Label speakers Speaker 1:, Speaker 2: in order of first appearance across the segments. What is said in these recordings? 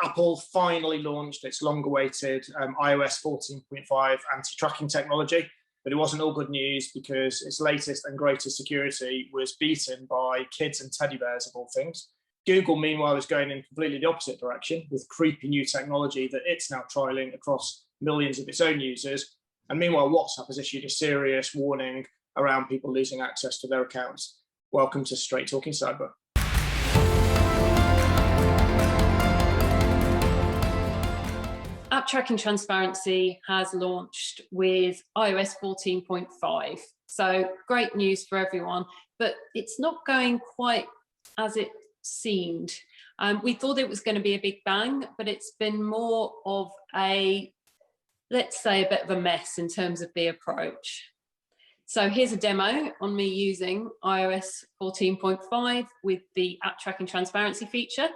Speaker 1: Apple finally launched its long-awaited iOS 14.5 anti-tracking technology, but it wasn't all good news because its latest and greatest security was beaten by kids and teddy bears, of all things. Google, meanwhile, is going in completely the opposite direction with creepy new technology that it's now trialing across millions of its own users. And meanwhile, WhatsApp has issued a serious warning around people losing access to their accounts. Welcome to Straight Talking Cyber.
Speaker 2: App tracking transparency has launched with iOS 14.5. So great news for everyone, but it's not going quite as it seemed. We thought it was going to be a big bang, but it's been more of let's say a bit of a mess in terms of the approach. So here's a demo on me using iOS 14.5 with the app tracking transparency feature.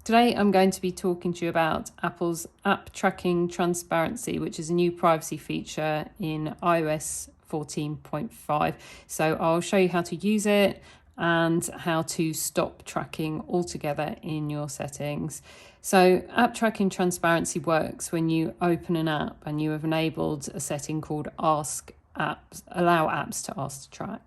Speaker 2: Today, I'm going to be talking to you about Apple's app tracking transparency, which is a new privacy feature in iOS 14.5. So I'll show you how to use it and how to stop tracking altogether in your settings. So app tracking transparency works when you open an app and you have enabled a setting called allow apps to ask to track.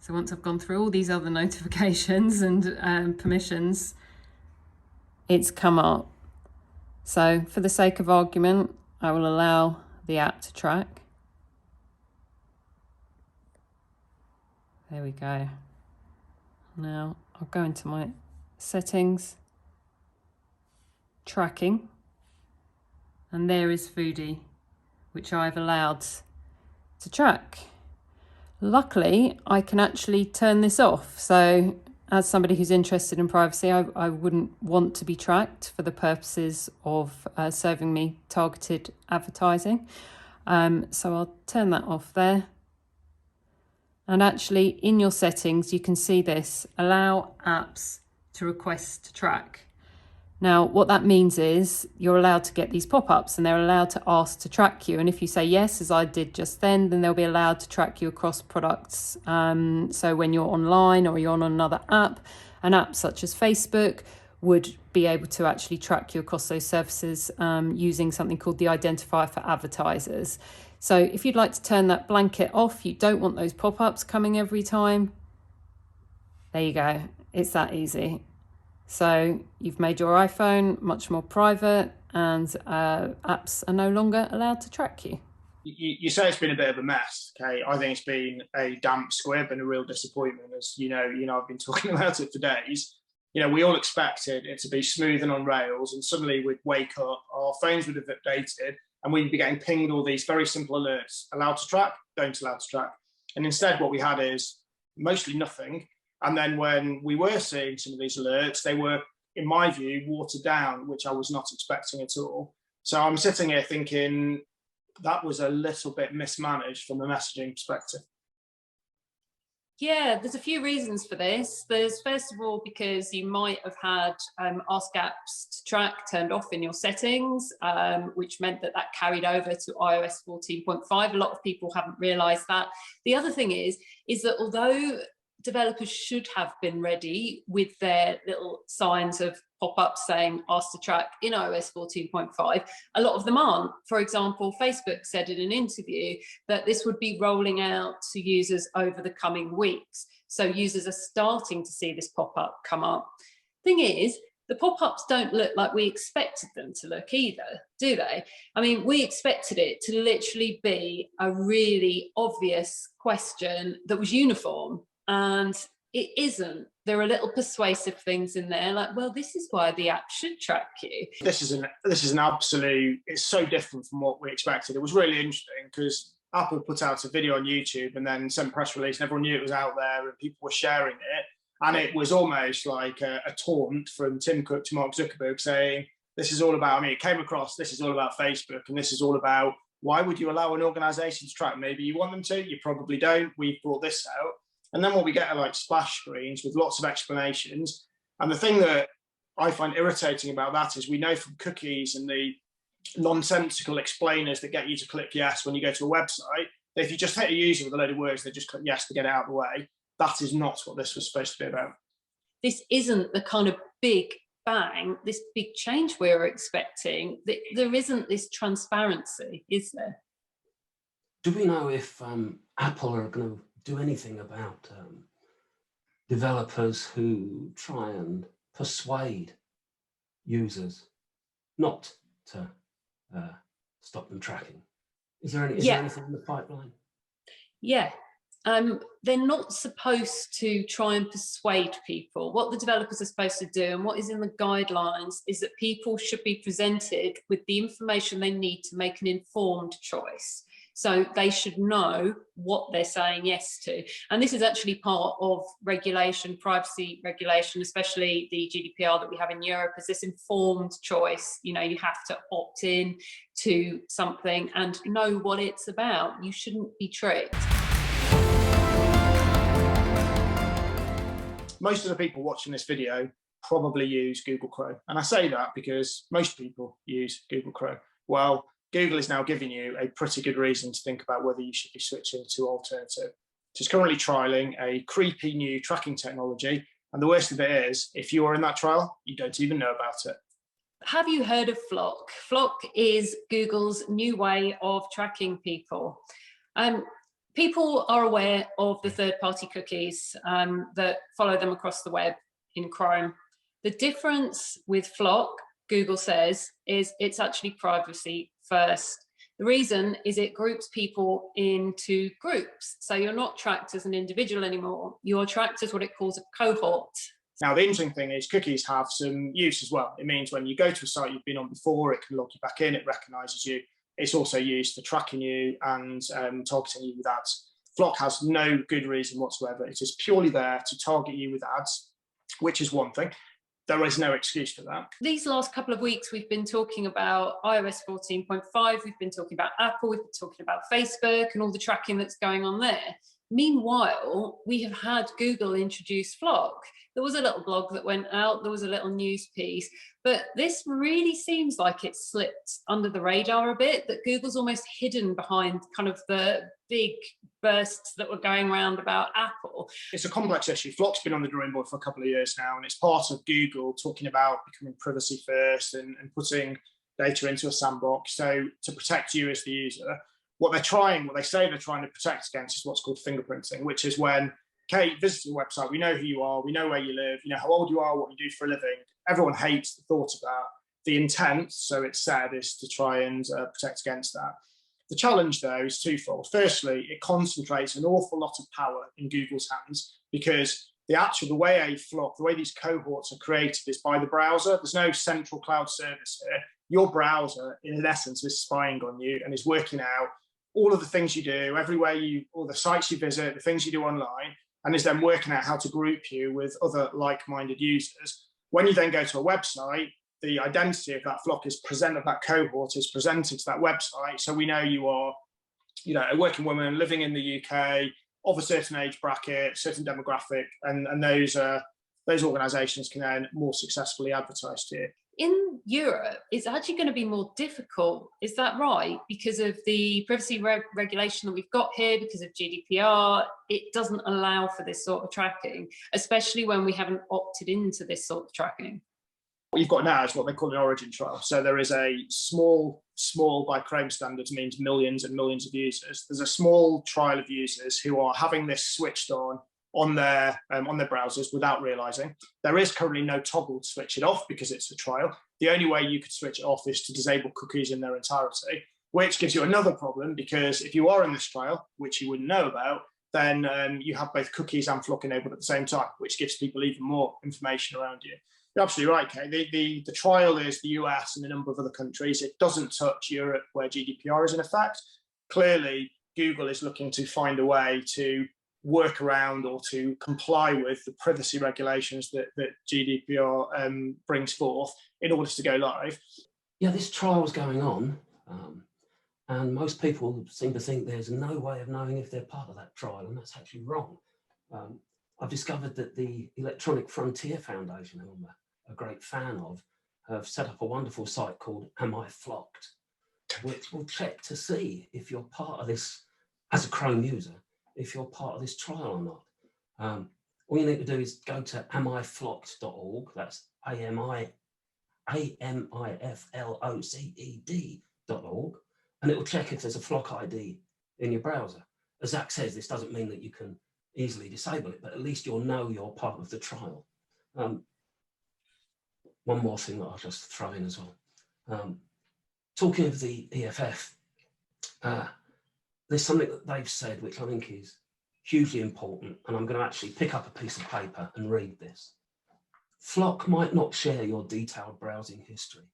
Speaker 2: So once I've gone through all these other notifications and permissions, it's come up. So for the sake of argument, I will allow the app to track. There we go. Now I'll go into my settings, tracking, and there is Foodie, which I've allowed to track. Luckily, I can actually turn this off. So as somebody who's interested in privacy, I wouldn't want to be tracked for the purposes of serving me targeted advertising. So I'll turn that off there. And actually in your settings, you can see this, allow apps to request to track. Now, what that means is you're allowed to get these pop-ups and they're allowed to ask to track you. And if you say yes, as I did just then they'll be allowed to track you across products. So when you're online or you're on another app, an app such as Facebook would be able to actually track you across those services using something called the identifier for advertisers. So if you'd like to turn that blanket off, you don't want those pop-ups coming every time, there you go. It's that easy. So you've made your iPhone much more private and apps are no longer allowed to track you.
Speaker 1: You say it's been a bit of a mess, okay? I think it's been a damp squib and a real disappointment. As you know, I've been talking about it for days. We all expected it to be smooth and on rails, and suddenly we'd wake up, our phones would have updated, and we'd be getting pinged all these very simple alerts: allowed to track, don't allow to track. And instead, what we had is mostly nothing. And then when we were seeing some of these alerts, they were, in my view, watered down, which I was not expecting at all. So I'm sitting here thinking that was a little bit mismanaged from a messaging perspective.
Speaker 2: Yeah, there's a few reasons for this. There's first of all, because you might have had ask apps to track turned off in your settings, which meant that carried over to iOS 14.5. A lot of people haven't realized that. The other thing is that although developers should have been ready with their little signs of pop-ups saying ask to track in iOS 14.5, a lot of them aren't. For example, Facebook said in an interview that this would be rolling out to users over the coming weeks. So users are starting to see this pop-up come up. Thing is, the pop-ups don't look like we expected them to look either, do they? I mean, we expected it to literally be a really obvious question that was uniform. And it isn't. There are little persuasive things in there like, well, this is why the app should track you.
Speaker 1: This is an absolute, it's so different from what we expected. It was really interesting because Apple put out a video on YouTube and then sent a press release and everyone knew it was out there and people were sharing it. And it was almost like a taunt from Tim Cook to Mark Zuckerberg saying, this is all about, it came across, this is all about Facebook and this is all about, why would you allow an organization to track? Maybe you want them to, you probably don't. We've brought this out. And then what we get are like splash screens with lots of explanations. And the thing that I find irritating about that is we know from cookies and the nonsensical explainers that get you to click yes when you go to a website, that if you just hit a user with a load of words, they just click yes to get it out of the way. That is not what this was supposed to be about.
Speaker 2: This isn't the kind of big bang, this big change we're expecting. There isn't this transparency, is there?
Speaker 3: Do we know if Apple are going to do anything about developers who try and persuade users not to stop them tracking? Is there anything in the pipeline?
Speaker 2: Yeah. They're not supposed to try and persuade people. What the developers are supposed to do, and what is in the guidelines, is that people should be presented with the information they need to make an informed choice. So they should know what they're saying yes to. And this is actually part of regulation, privacy regulation, especially the GDPR that we have in Europe, is this informed choice. You know, you have to opt in to something and know what it's about. You shouldn't be tricked.
Speaker 1: Most of the people watching this video probably use Google Chrome. And I say that because most people use Google Chrome. Well, Google is now giving you a pretty good reason to think about whether you should be switching to alternative. It's currently trialing a creepy new tracking technology. And the worst of it is, if you are in that trial, you don't even know about it.
Speaker 2: Have you heard of FLoC? FLoC is Google's new way of tracking people. People are aware of the third-party cookies that follow them across the web in Chrome. The difference with FLoC, Google says, is it's actually privacy first. The reason is it groups people into groups. So you're not tracked as an individual anymore. You're tracked as what it calls a cohort.
Speaker 1: Now, the interesting thing is cookies have some use as well. It means when you go to a site you've been on before, it can log you back in, it recognises you. It's also used for tracking you and targeting you with ads. FLoC has no good reason whatsoever. It is purely there to target you with ads, which is one thing. There is no excuse for that.
Speaker 2: These last couple of weeks, we've been talking about iOS 14.5, we've been talking about Apple, we've been talking about Facebook and all the tracking that's going on there. Meanwhile, we have had Google introduce FLoC. There was a little blog that went out, there was a little news piece, but this really seems like it's slipped under the radar a bit, that Google's almost hidden behind kind of the big bursts that were going around about Apple.
Speaker 1: It's a complex issue. FLoC's been on the drawing board for a couple of years now, and it's part of Google talking about becoming privacy first and putting data into a sandbox. So to protect you as the user, what they say they're trying to protect against is what's called fingerprinting, which is when Kate visits the website, we know who you are, we know where you live, you know how old you are, what you do for a living. Everyone hates the thought of that. The intent, so it's said, is to try and protect against that. The challenge, though, is twofold. Firstly, it concentrates an awful lot of power in Google's hands because the way these cohorts are created is by the browser. There's no central cloud service here. Your browser, in essence, is spying on you and is working out all of the things you do, all the sites you visit, the things you do online, and is then working out how to group you with other like-minded users. When you then go to a website, the identity of that FLoC that cohort is presented to that website. So we know you are, a working woman living in the UK of a certain age bracket, certain demographic, and those organisations can then more successfully advertise to you.
Speaker 2: In Europe, it's actually going to be more difficult. Is that right? Because of the privacy regulation that we've got here, because of GDPR, it doesn't allow for this sort of tracking, especially when we haven't opted into this sort of tracking.
Speaker 1: What you've got now is what they call an origin trial. So there is a small by Chrome standards means millions and millions of users. There's a small trial of users who are having this switched on their browsers without realizing. There is currently no toggle to switch it off because it's a trial. The only way you could switch it off is to disable cookies in their entirety, which gives you another problem because if you are in this trial, which you wouldn't know about, then you have both cookies and FLoC enabled at the same time, which gives people even more information around you. You're absolutely right, Kay. The trial is the US and a number of other countries. It doesn't touch Europe where GDPR is in effect. Clearly, Google is looking to find a way to work around or to comply with the privacy regulations that GDPR brings forth in order to go live.
Speaker 3: Yeah, this trial's going on, and most people seem to think there's no way of knowing if they're part of that trial, and that's actually wrong. I've discovered that the Electronic Frontier Foundation, who I'm a great fan of, have set up a wonderful site called Am I FLoC'd, which will check to see if you're part of this, as a Chrome user, if you're part of this trial or not. All you need to do is go to amiflocked.org, that's amifloced.org, and it will check if there's a FLoC ID in your browser. As Zach says, this doesn't mean that you can easily disable it, but at least you'll know you're part of the trial. One more thing that I'll just throw in as well. Talking of the EFF, there's something that they've said which I think is hugely important, and I'm going to actually pick up a piece of paper and read this. FLoC might not share your detailed browsing history,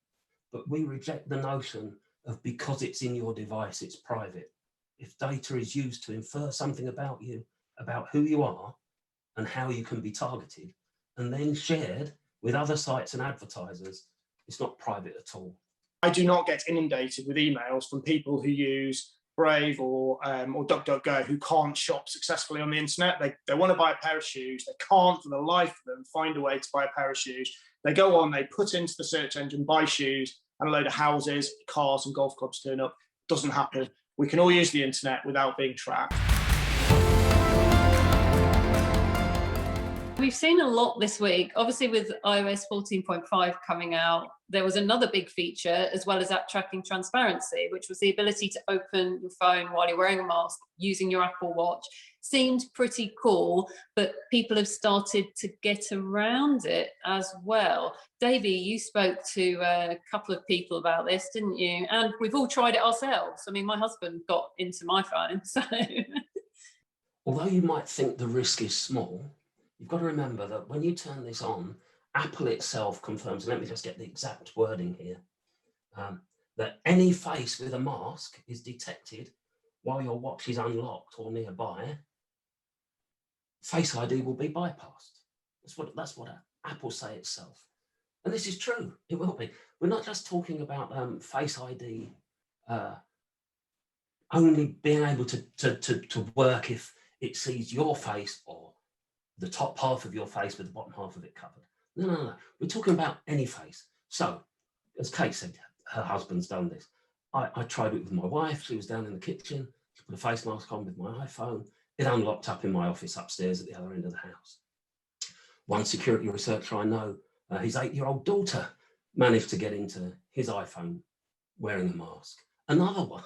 Speaker 3: but we reject the notion of because it's in your device, it's private. If data is used to infer something about you, about who you are and how you can be targeted, and then shared with other sites and advertisers, it's not private at all.
Speaker 1: I do not get inundated with emails from people who use Brave or DuckDuckGo who can't shop successfully on the internet. They want to buy a pair of shoes. They can't, for the life of them, find a way to buy a pair of shoes. They go on, they put into the search engine, buy shoes, and a load of houses, cars, and golf clubs turn up. Doesn't happen. We can all use the internet without being tracked.
Speaker 2: We've seen a lot this week. Obviously, with iOS 14.5 coming out, there was another big feature, as well as app tracking transparency, which was the ability to open your phone while you're wearing a mask using your Apple Watch. Seemed pretty cool, but people have started to get around it as well. Davey, you spoke to a couple of people about this, didn't you? And we've all tried it ourselves. I mean, my husband got into my phone, so...
Speaker 3: Although you might think the risk is small, you've got to remember that when you turn this on, Apple itself confirms, and let me just get the exact wording here, that any face with a mask is detected while your watch is unlocked or nearby. Face ID will be bypassed. That's what Apple say itself. And this is true, it will be. We're not just talking about Face ID only being able to work if it sees your face or the top half of your face with the bottom half of it covered. No. We're talking about any face. So, as Kate said, her husband's done this. I tried it with my wife. She was down in the kitchen. She put a face mask on with my iPhone. It unlocked up in my office upstairs at the other end of the house. One security researcher I know, his 8-year-old daughter managed to get into his iPhone wearing a mask. Another one,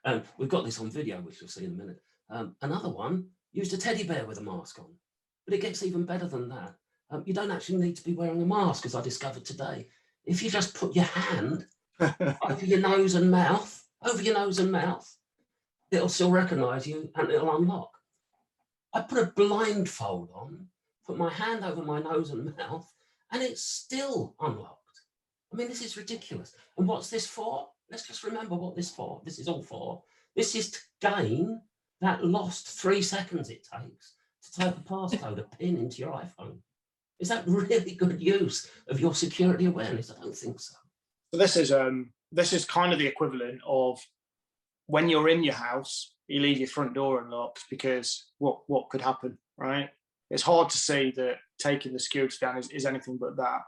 Speaker 3: and we've got this on video, which you'll see in a minute. Another one used a teddy bear with a mask on. But it gets even better than that. You don't actually need to be wearing a mask, as I discovered today. If you just put your hand over your nose and mouth, it'll still recognise you and it'll unlock. I put a blindfold on, put my hand over my nose and mouth, and it's still unlocked. I mean, this is ridiculous. And what's this for? Let's just remember what this is all for. This is to gain that lost 3 seconds it takes to type a passcode, a PIN into your iPhone. Is that really good use of your security awareness? I don't think so.
Speaker 1: So this is kind of the equivalent of when you're in your house, you leave your front door unlocked because what could happen, right? It's hard to see that taking the security down is anything but that.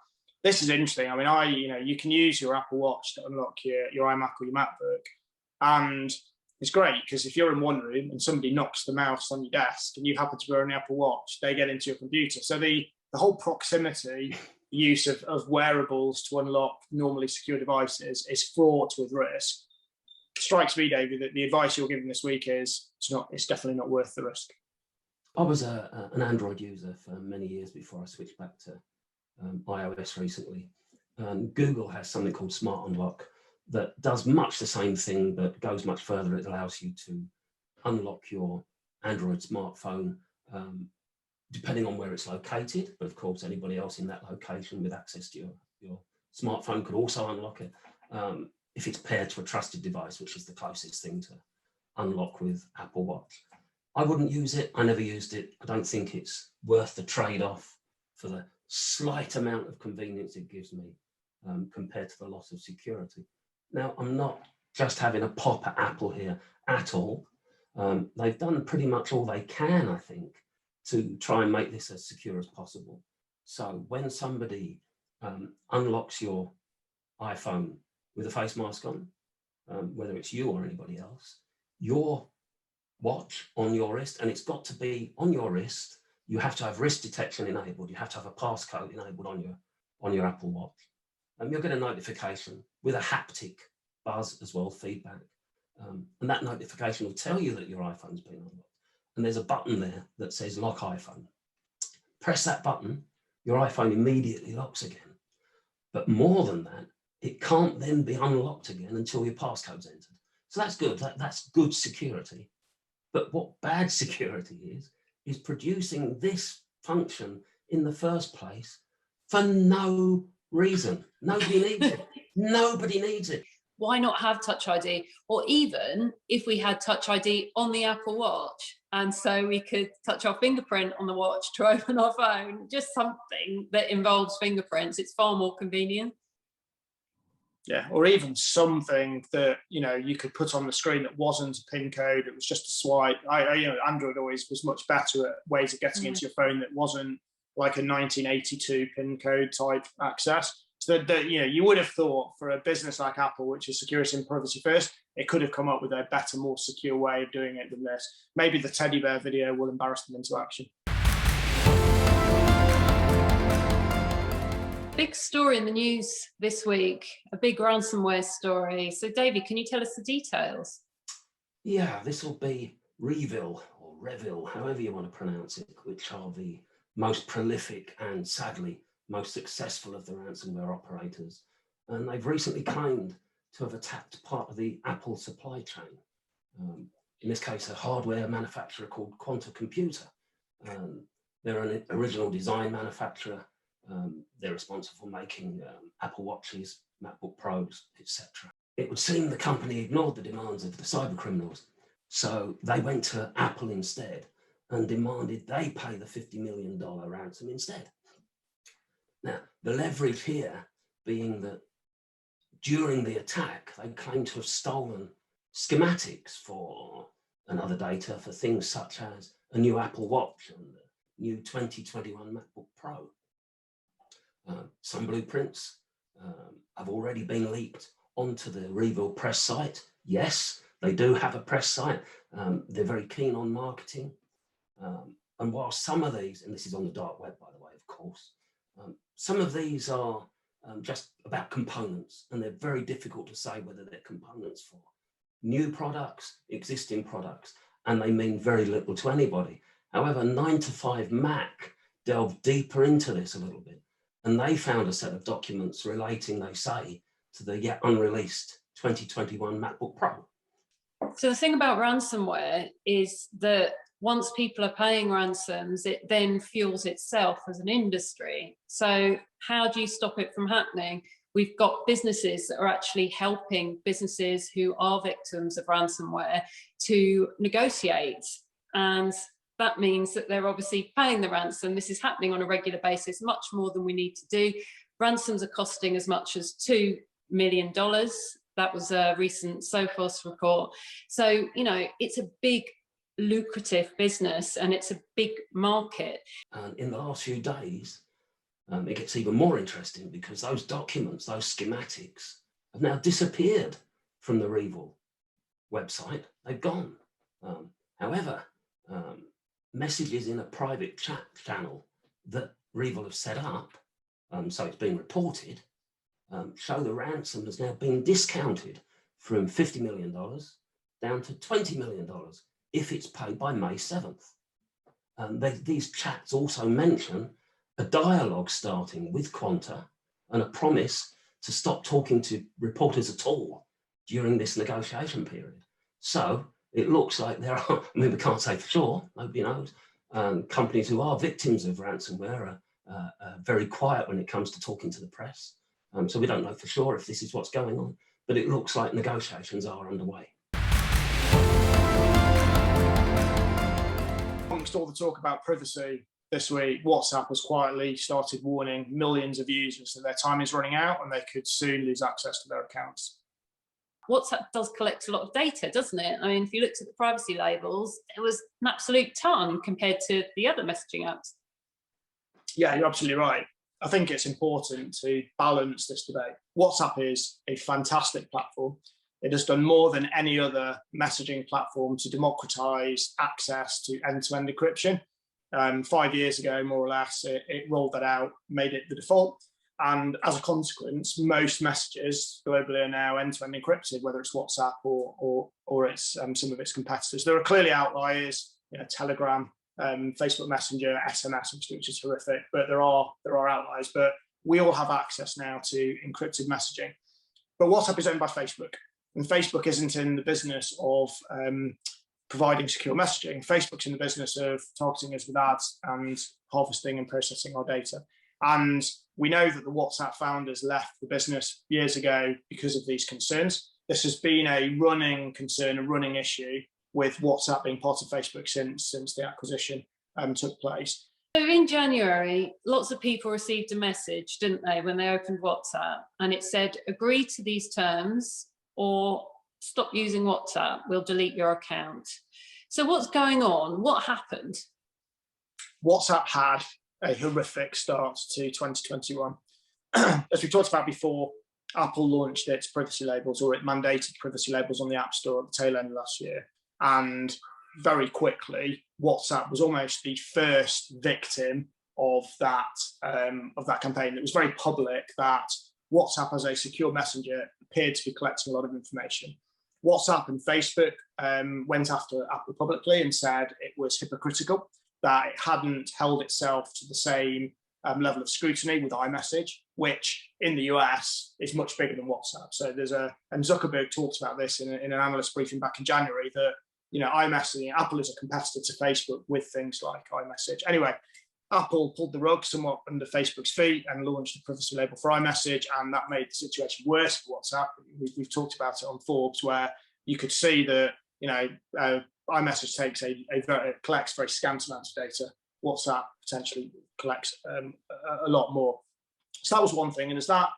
Speaker 1: This is interesting. I mean, you can use your Apple Watch to unlock your iMac or your MacBook, and it's great because if you're in one room and somebody knocks the mouse on your desk and you happen to be wearing the Apple Watch, they get into your computer. So the whole proximity use of wearables to unlock normally secure devices is fraught with risk. Strikes me, David, that the advice you're giving this week is it's definitely not worth the risk.
Speaker 3: I was an Android user for many years before I switched back to iOS recently. Google has something called Smart Unlock that does much the same thing, but goes much further. It allows you to unlock your Android smartphone depending on where it's located. But of course, anybody else in that location with access to your smartphone could also unlock it if it's paired to a trusted device, which is the closest thing to unlock with Apple Watch. I wouldn't use it. I never used it. I don't think it's worth the trade-off for the slight amount of convenience it gives me compared to the loss of security. Now, I'm not just having a pop at Apple here at all. They've done pretty much all they can, I think, to try and make this as secure as possible. So when somebody unlocks your iPhone with a face mask on, whether it's you or anybody else, your watch on your wrist, and it's got to be on your wrist, you have to have wrist detection enabled, you have to have a passcode enabled on your Apple Watch. You'll get a notification with a haptic buzz as well, feedback. And that notification will tell you that your iPhone's been unlocked. And there's a button there that says lock iPhone. Press that button, your iPhone immediately locks again. But more than that, it can't then be unlocked again until your passcode's entered. So that's good, that's good security. But what bad security is producing this function in the first place for no reason. Nobody needs it. Nobody needs it.
Speaker 2: Why not have Touch ID? Or even if we had Touch ID on the Apple Watch, and so we could touch our fingerprint on the watch to open our phone, just something that involves fingerprints. It's far more convenient.
Speaker 1: Yeah, or even something that, you know, you could put on the screen that wasn't a PIN code, it was just a swipe. You know, Android always was much better at ways of getting into your phone that wasn't like a 1982 PIN code type access. So that, you know, you would have thought for a business like Apple, which is security and privacy first, it could have come up with a better, more secure way of doing it than this. Maybe the teddy bear video will embarrass them into action.
Speaker 2: Big story in the news this week, a big ransomware story. So David, can you tell us the details?
Speaker 3: Yeah, this will be Revil or Revil, however you want to pronounce it, which are the most prolific and sadly most successful of the ransomware operators. And they've recently claimed to have attacked part of the Apple supply chain. In this case, a hardware manufacturer called Quanta Computer. They're an original design manufacturer. They're responsible for making Apple Watches, MacBook Pros, etc. It would seem the company ignored the demands of the cyber criminals. So they went to Apple instead and demanded they pay the $50 million ransom instead. Now, the leverage here being that during the attack, they claim to have stolen schematics for and other data for things such as a new Apple Watch and the new 2021 MacBook Pro. Some blueprints have already been leaked onto the Revil press site. Yes, they do have a press site. They're very keen on marketing. And while some of these, and this is on the dark web, by the way, of course, some of these are just about components, and they're very difficult to say whether they're components for new products, existing products, and they mean very little to anybody. However, 9 to 5 Mac delved deeper into this a little bit, and they found a set of documents relating, they say, to the yet unreleased 2021 MacBook Pro.
Speaker 2: So the thing about ransomware is that once people are paying ransoms, it then fuels itself as an industry. So how do you stop it from happening? We've got businesses that are actually helping businesses who are victims of ransomware to negotiate. And that means that they're obviously paying the ransom. This is happening on a regular basis, much more than we need to do. Ransoms are costing as much as $2 million. That was a recent Sophos report. So, you know, it's a big, lucrative business and it's a big market.
Speaker 3: And in the last few days, it gets even more interesting because those documents, those schematics, have now disappeared from the Revil website. They've gone. However, messages in a private chat channel that Revil have set up, so it's been reported, show the ransom has now been discounted from $50 million down to $20 million if it's paid by May 7th. These chats also mention a dialogue starting with Quanta and a promise to stop talking to reporters at all during this negotiation period. So it looks like there are, I mean, we can't say for sure, nobody knows, companies who are victims of ransomware are very quiet when it comes to talking to the press. So we don't know for sure if this is what's going on, but it looks like negotiations are underway.
Speaker 1: Amongst all the talk about privacy this week, WhatsApp has quietly started warning millions of users that their time is running out and they could soon lose access to their accounts.
Speaker 2: WhatsApp does collect a lot of data, doesn't it? I mean, if you looked at the privacy labels, it was an absolute ton compared to the other messaging apps.
Speaker 1: Yeah, you're absolutely right. I think it's important to balance this debate. WhatsApp is a fantastic platform. It has done more than any other messaging platform to democratize access to end-to-end encryption. 5 years ago, more or less, it rolled that out, made it the default. And as a consequence, most messages globally are now end-to-end encrypted, whether it's WhatsApp or it's some of its competitors. There are clearly outliers, Telegram, Facebook Messenger, SMS, which is horrific, but there are outliers. But we all have access now to encrypted messaging. But WhatsApp is owned by Facebook, and Facebook isn't in the business of providing secure messaging. Facebook's in the business of targeting us with ads and harvesting and processing our data. And we know that the WhatsApp founders left the business years ago because of these concerns. This has been a running concern, a running issue with WhatsApp being part of Facebook since the acquisition took place.
Speaker 2: So in January, lots of people received a message, didn't they, when they opened WhatsApp, and it said, agree to these terms or stop using WhatsApp, we'll delete your account. So what's going on? What happened?
Speaker 1: WhatsApp had a horrific start to 2021. As we talked about before, Apple launched its privacy labels, or it mandated privacy labels on the App Store at the tail end of last year. And very quickly, WhatsApp was almost the first victim of that campaign. It was very public that WhatsApp as a secure messenger appeared to be collecting a lot of information. WhatsApp and Facebook went after Apple publicly and said it was hypocritical, that it hadn't held itself to the same level of scrutiny with iMessage, which in the US is much bigger than WhatsApp. So and Zuckerberg talked about this in an analyst briefing back in January, that iMessage, Apple is a competitor to Facebook with things like iMessage. Anyway, Apple pulled the rug somewhat under Facebook's feet and launched a privacy label for iMessage, and that made the situation worse for WhatsApp. We've talked about it on Forbes, where you could see that iMessage collects very scant amounts of data. WhatsApp potentially collects a lot more. So that was one thing, and as that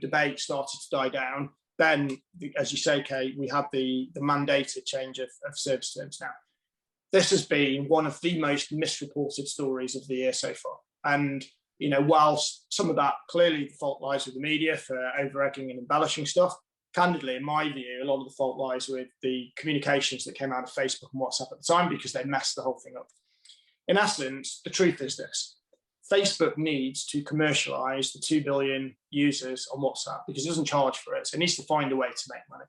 Speaker 1: debate started to die down, then, as you say, Kate, we had the mandated change of service terms now. This has been one of the most misreported stories of the year so far. And, whilst some of that clearly the fault lies with the media for over-egging and embellishing stuff, candidly, in my view, a lot of the fault lies with the communications that came out of Facebook and WhatsApp at the time, because they messed the whole thing up. In essence, the truth is this. Facebook needs to commercialize the 2 billion users on WhatsApp because it doesn't charge for it. So it needs to find a way to make money.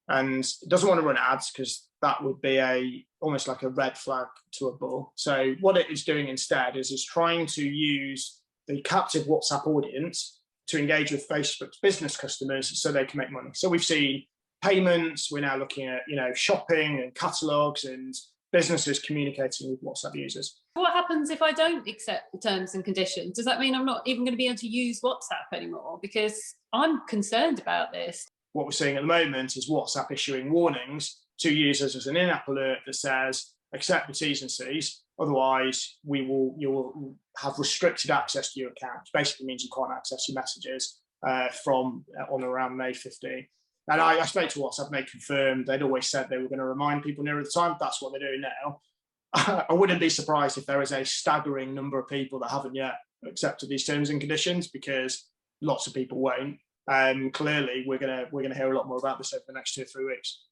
Speaker 1: And it doesn't want to run ads because that would be almost like a red flag to a bull. So what it is doing instead is trying to use the captive WhatsApp audience to engage with Facebook's business customers so they can make money. So we've seen payments, we're now looking at shopping and catalogs and businesses communicating with WhatsApp users.
Speaker 2: What happens if I don't accept the terms and conditions? Does that mean I'm not even going to be able to use WhatsApp anymore? Because I'm concerned about this.
Speaker 1: What we're seeing at the moment is WhatsApp issuing warnings to users as an in-app alert that says, accept the T's and C's, otherwise you will have restricted access to your account, which basically means you can't access your messages from on around May 15. And I spoke to WhatsApp and they confirmed they'd always said they were going to remind people nearer the time. That's what they're doing now. I wouldn't be surprised if there is a staggering number of people that haven't yet accepted these terms and conditions, because lots of people won't. Clearly, we're gonna hear a lot more about this over the next 2 or 3 weeks.